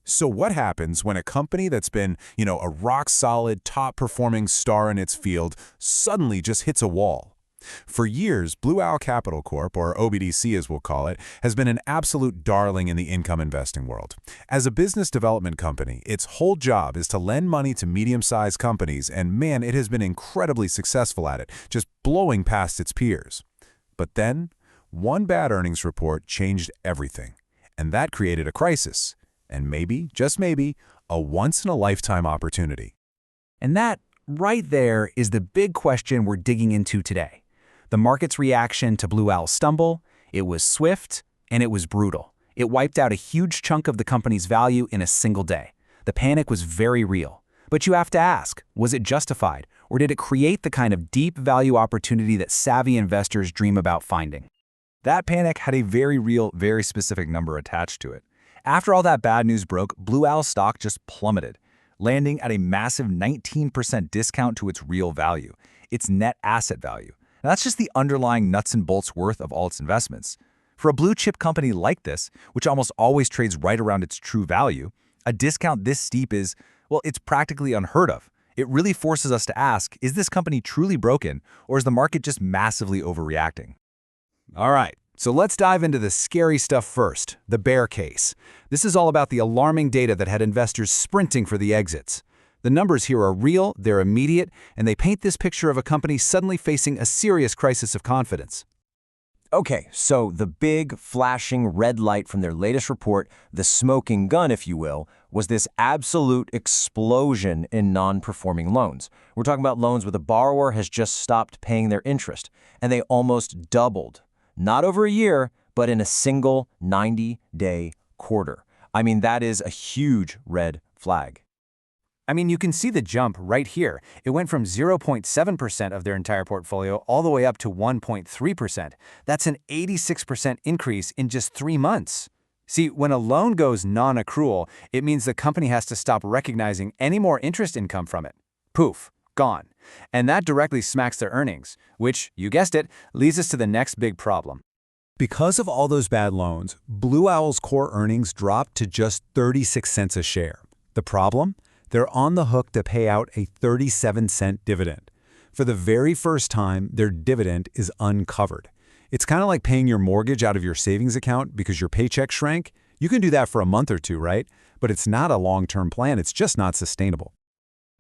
So what happens when a company that's been, a rock-solid, top-performing star in its field suddenly just hits a wall? For years, Blue Owl Capital Corp, or OBDC as we'll call it, has been an absolute darling in the income investing world. As a business development company, its whole job is to lend money to medium-sized companies, and man, it has been incredibly successful at it, just blowing past its peers. But then, one bad earnings report changed everything, and that created a crisis. And maybe, just maybe, a once-in-a-lifetime opportunity. And that, right there, is the big question we're digging into today. The market's reaction to Blue Owl's stumble, it was swift, and it was brutal. It wiped out a huge chunk of the company's value in a single day. The panic was very real. But you have to ask, was it justified, or did it create the kind of deep value opportunity that savvy investors dream about finding? That panic had a very real, very specific number attached to it. After all that bad news broke, Blue Owl stock just plummeted, landing at a massive 19% discount to its real value, its net asset value. Now, that's just the underlying nuts and bolts worth of all its investments. For a blue-chip company like this, which almost always trades right around its true value, a discount this steep is, well, it's practically unheard of. It really forces us to ask, is this company truly broken, or is the market just massively overreacting? All right. So let's dive into the scary stuff first, the bear case. This is all about the alarming data that had investors sprinting for the exits. The numbers here are real, they're immediate, and they paint this picture of a company suddenly facing a serious crisis of confidence. Okay, so the big, flashing red light from their latest report, the smoking gun, if you will, was this absolute explosion in non-performing loans. We're talking about loans where the borrower has just stopped paying their interest, and they almost doubled. Not over a year, but in a single 90-day quarter. I mean, that is a huge red flag. I mean, you can see the jump right here. It went from 0.7% of their entire portfolio all the way up to 1.3%. That's an 86% increase in just 3 months. See, when a loan goes non-accrual, it means the company has to stop recognizing any more interest income from it. Poof, gone. And that directly smacks their earnings, which, you guessed it, leads us to the next big problem. Because of all those bad loans, Blue Owl's core earnings dropped to just 36 cents a share. The problem? They're on the hook to pay out a 37-cent dividend. For the very first time, their dividend is uncovered. It's kind of like paying your mortgage out of your savings account because your paycheck shrank. You can do that for a month or two, right? But it's not a long-term plan. It's just not sustainable.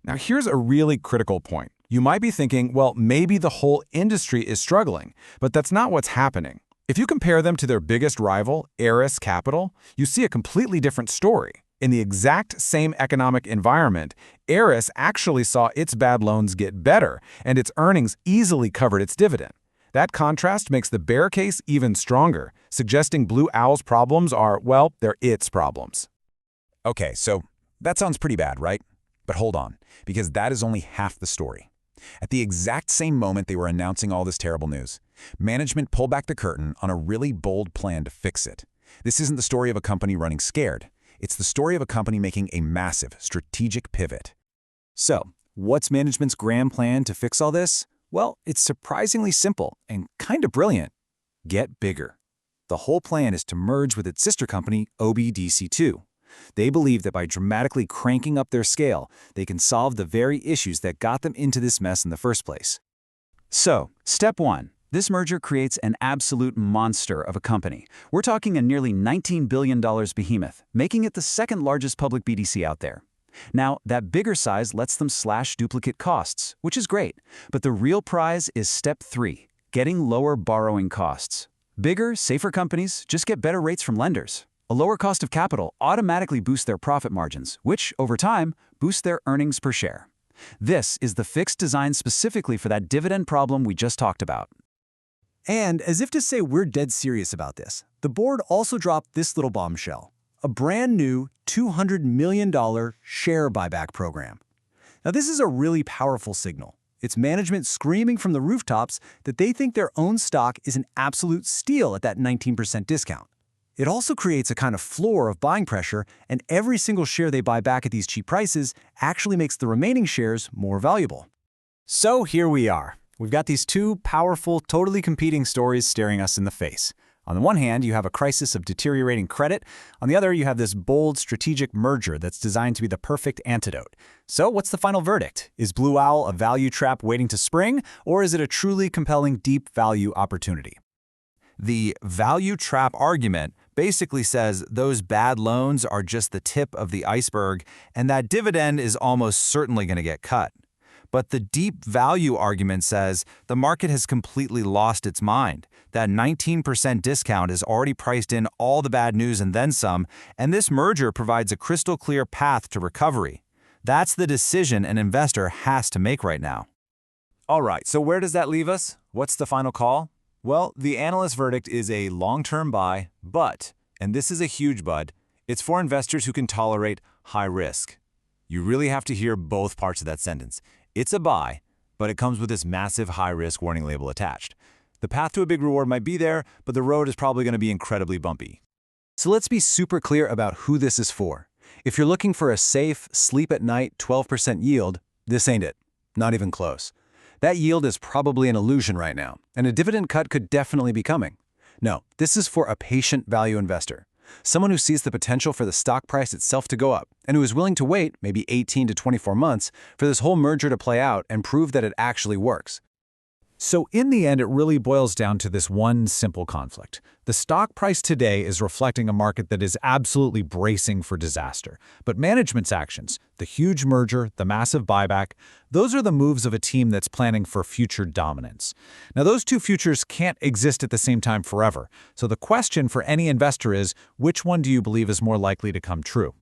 Now, here's a really critical point. You might be thinking, well, maybe the whole industry is struggling, but that's not what's happening. If you compare them to their biggest rival, Eris Capital, you see a completely different story. In the exact same economic environment, Eris actually saw its bad loans get better, and its earnings easily covered its dividend. That contrast makes the bear case even stronger, suggesting Blue Owl's problems are, well, they're its problems. Okay, so that sounds pretty bad, right? But hold on, because that is only half the story. At the exact same moment they were announcing all this terrible news, management pulled back the curtain on a really bold plan to fix it. This isn't the story of a company running scared. It's the story of a company making a massive strategic pivot. So, what's management's grand plan to fix all this? Well, it's surprisingly simple and kind of brilliant. Get bigger. The whole plan is to merge with its sister company, OBDC2. They believe that by dramatically cranking up their scale, they can solve the very issues that got them into this mess in the first place. So, step 1. This merger creates an absolute monster of a company. We're talking a nearly $19 billion behemoth, making it the second largest public BDC out there. Now, that bigger size lets them slash duplicate costs, which is great. But the real prize is step 3, getting lower borrowing costs. Bigger, safer companies just get better rates from lenders. A lower cost of capital automatically boosts their profit margins, which, over time, boosts their earnings per share. This is the fix designed specifically for that dividend problem we just talked about. And as if to say we're dead serious about this, the board also dropped this little bombshell, a brand new $200 million share buyback program. Now, this is a really powerful signal. It's management screaming from the rooftops that they think their own stock is an absolute steal at that 19% discount. It also creates a kind of floor of buying pressure, and every single share they buy back at these cheap prices actually makes the remaining shares more valuable. So here we are. We've got these two powerful, totally competing stories staring us in the face. On the one hand, you have a crisis of deteriorating credit. On the other, you have this bold strategic merger that's designed to be the perfect antidote. So what's the final verdict? Is Blue Owl a value trap waiting to spring, or is it a truly compelling deep value opportunity? The value trap argument basically says those bad loans are just the tip of the iceberg and that dividend is almost certainly going to get cut. But the deep value argument says the market has completely lost its mind. That 19% discount is already priced in all the bad news and then some, and this merger provides a crystal clear path to recovery. That's the decision an investor has to make right now. All right, so where does that leave us? What's the final call? Well, the analyst verdict is a long-term buy, but, and this is a huge but, it's for investors who can tolerate high risk. You really have to hear both parts of that sentence. It's a buy, but it comes with this massive high-risk warning label attached. The path to a big reward might be there, but the road is probably going to be incredibly bumpy. So let's be super clear about who this is for. If you're looking for a safe, sleep-at-night 12% yield, this ain't it. Not even close. That yield is probably an illusion right now, and a dividend cut could definitely be coming. No, this is for a patient value investor. Someone who sees the potential for the stock price itself to go up, and who is willing to wait maybe 18 to 24 months for this whole merger to play out and prove that it actually works. So in the end, it really boils down to this one simple conflict. The stock price today is reflecting a market that is absolutely bracing for disaster. But management's actions, the huge merger, the massive buyback, those are the moves of a team that's planning for future dominance. Now, those two futures can't exist at the same time forever. So the question for any investor is, which one do you believe is more likely to come true?